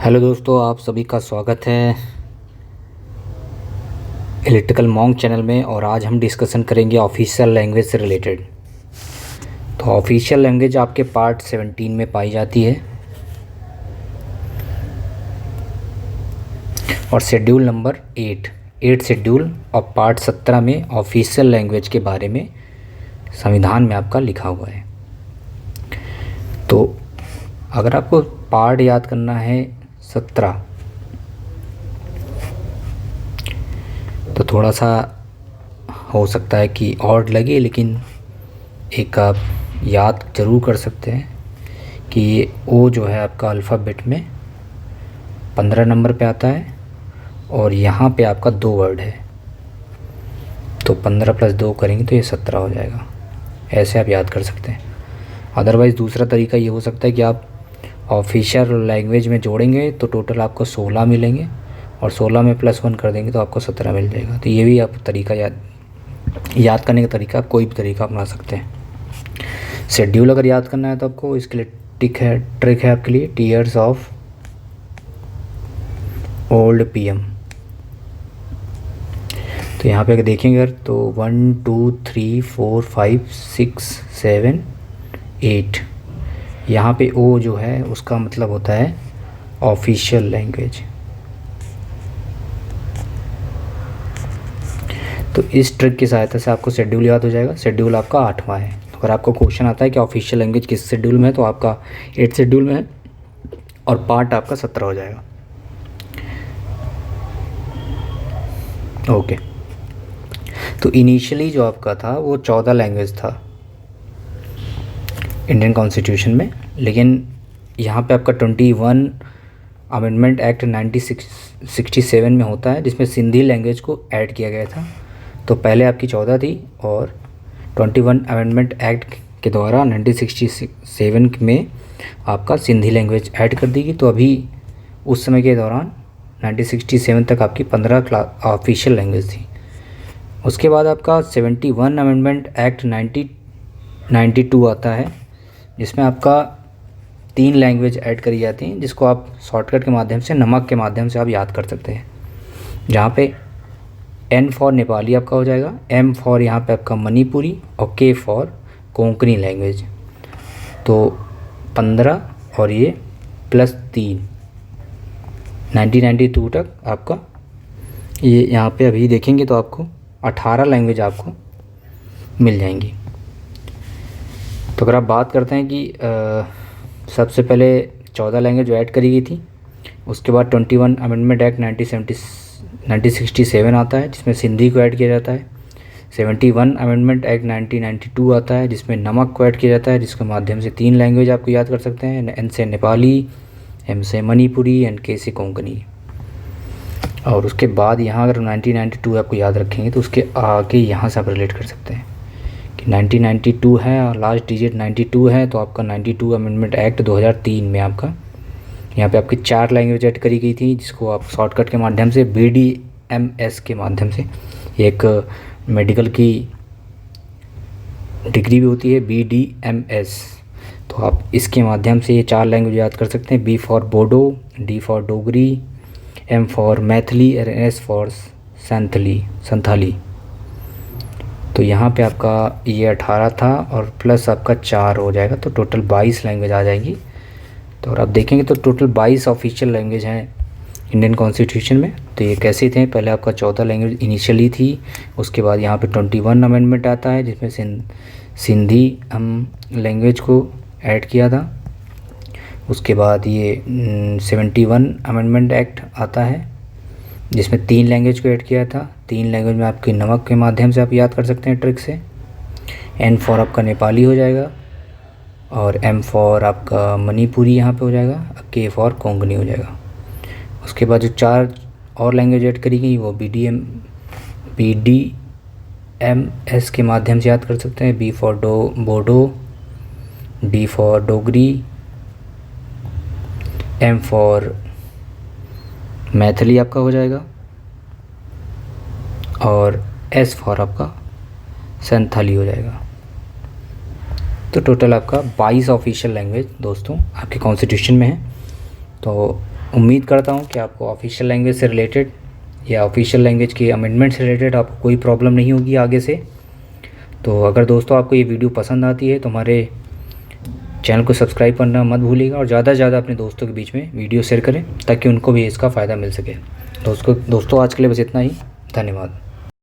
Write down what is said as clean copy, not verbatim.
Hello दोस्तों, आप सभी का स्वागत है इलेक्ट्रिकल मॉन्क चैनल में। और आज हम डिस्कशन करेंगे ऑफिशियल लैंग्वेज से रिलेटेड। तो ऑफिशियल लैंग्वेज आपके पार्ट 17 में पाई जाती है और शेड्यूल नंबर 8 शेड्यूल और पार्ट 17 में ऑफिशियल लैंग्वेज के बारे में संविधान में आपका लिखा हुआ है। तो अगर आपको पार्ट याद करना है 17, तो थोड़ा सा हो सकता है कि ऑड लगे, लेकिन एक आप याद ज़रूर कर सकते हैं कि ये ओ जो है आपका अल्फ़ाबेट में 15 नंबर पे आता है और यहाँ पे आपका 2 वर्ड है, तो 15 + 2 करेंगे तो ये 17 हो जाएगा। ऐसे आप याद कर सकते हैं। अदरवाइज़ दूसरा तरीका ये हो सकता है कि आप ऑफिशियल लैंग्वेज में जोड़ेंगे तो टोटल आपको 16 मिलेंगे और 16 में +1 कर देंगे तो आपको 17 मिल जाएगा। तो ये भी आप तरीका याद करने का तरीका आप कोई भी तरीका अपना सकते हैं। शेड्यूल अगर याद करना है तो आपको इसके लिए ट्रिक है आपके लिए टीयर्स ऑफ ओल्ड पीएम। तो यहाँ पे अगर देखेंगे अगर तो 1 2 3 4 5 6 7 8, यहाँ पे ओ जो है उसका मतलब होता है ऑफिशियल लैंग्वेज। तो इस ट्रिक की सहायता से आपको शेड्यूल याद हो जाएगा। शेड्यूल आपका 8वां है। तो अगर आपको क्वेश्चन आता है कि ऑफिशियल लैंग्वेज किस शेड्यूल में है, तो आपका 8 शेड्यूल में है और पार्ट आपका 17 हो जाएगा। ओके, तो इनिशियली जो आपका था वो 14 लैंग्वेज था इंडियन कॉन्स्टिट्यूशन में, लेकिन यहाँ पे आपका 21 अमेंडमेंट एक्ट 1967 में होता है, जिसमें सिंधी लैंग्वेज को ऐड किया गया था। तो पहले आपकी 14 थी और 21 अमेंडमेंट एक्ट के द्वारा 1967 में आपका सिंधी लैंग्वेज ऐड कर दी गई। तो अभी उस समय के दौरान 1967 तक आपकी 15 ऑफिशियल लैंग्वेज थी। उसके बाद आपका 71 अमेंडमेंट एक्ट 1992 आता है, जिसमें आपका 3 लैंग्वेज ऐड करी जाती हैं, जिसको आप शॉर्टकट के माध्यम से, नमक के माध्यम से आप याद कर सकते हैं। जहाँ पे N फॉर नेपाली आपका हो जाएगा, M फॉर यहाँ पे आपका मणिपुरी और K फॉर कोंकणी लैंग्वेज। तो 15 और ये +3 1992 तक आपका ये यहाँ पे अभी देखेंगे तो आपको 18 लैंग्वेज आपको मिल जाएंगी। तो अगर आप बात करते हैं कि सबसे पहले 14 लैंग्वेज जो ऐड करी गई थी, उसके बाद 21 अमेंडमेंट एक्ट 1967 आता है, जिसमें सिंधी को ऐड किया जाता है। 71 अमेंडमेंट एक्ट 1992 आता है, जिसमें नमक को ऐड किया जाता है, जिसके माध्यम से 3 लैंग्वेज आपको याद कर सकते हैं, N से नेपाली, M से मणिपुरी एंड K से कोंकणी। और उसके बाद यहाँ अगर 1992 आपको याद रखेंगे तो उसके आगे यहाँ से आप रिलेट कर सकते हैं कि 1992 है और लास्ट डिजिट 92 है, तो आपका 92 अमेंडमेंट एक्ट 2003 में आपका यहाँ पे आपकी 4 लैंग्वेज ऐड करी गई थी, जिसको आप शॉर्टकट के माध्यम से BDMS के माध्यम से, एक मेडिकल की डिग्री भी होती है BDMS, तो आप इसके माध्यम से ये 4 लैंग्वेज याद कर सकते हैं। B for Bodo, D for Dogri, M for Maithili और S फॉर संथाली। तो यहाँ पे आपका ये 18 था और प्लस आपका 4 हो जाएगा, तो टोटल 22 लैंग्वेज आ जाएगी। तो और आप देखेंगे तो टोटल 22 ऑफिशियल लैंग्वेज हैं इंडियन कॉन्स्टिट्यूशन में। तो ये कैसे थे, पहले आपका 14 लैंग्वेज इनिशियली थी, उसके बाद यहाँ पे 21 अमेंडमेंट आता है, जिसमें सिंधी हम लैंग्वेज को ऐड किया था। उसके बाद ये 71 अमेंडमेंट एक्ट आता है, जिसमें 3 लैंग्वेज को ऐड किया था। 3 लैंग्वेज में आपकी नमक के माध्यम से आप याद कर सकते हैं ट्रिक से। N फॉर आपका नेपाली हो जाएगा और M फॉर आपका मणिपुरी यहाँ पे हो जाएगा, K फॉर कोंकणी हो जाएगा। उसके बाद जो 4 और लैंग्वेज ऐड करी गई वो BDMS के माध्यम से याद कर सकते हैं। B for Bodo, D for Dogri, M for Maithili आपका हो जाएगा और S फॉर आपका संथाली हो जाएगा। तो टोटल आपका 22 ऑफिशियल लैंग्वेज दोस्तों आपके कॉन्स्टिट्यूशन में है। तो उम्मीद करता हूँ कि आपको ऑफिशियल लैंग्वेज से रिलेटेड या ऑफिशियल लैंग्वेज के अमेंडमेंट से रिलेटेड आपको कोई प्रॉब्लम नहीं होगी आगे से। तो अगर दोस्तों आपको ये वीडियो पसंद आती है तो हमारे चैनल को सब्सक्राइब करना मत भूलिएगा और ज़्यादा से ज़्यादा अपने दोस्तों के बीच में वीडियो शेयर करें ताकि उनको भी इसका फ़ायदा मिल सके। दोस्तों आज के लिए बस इतना ही। धन्यवाद।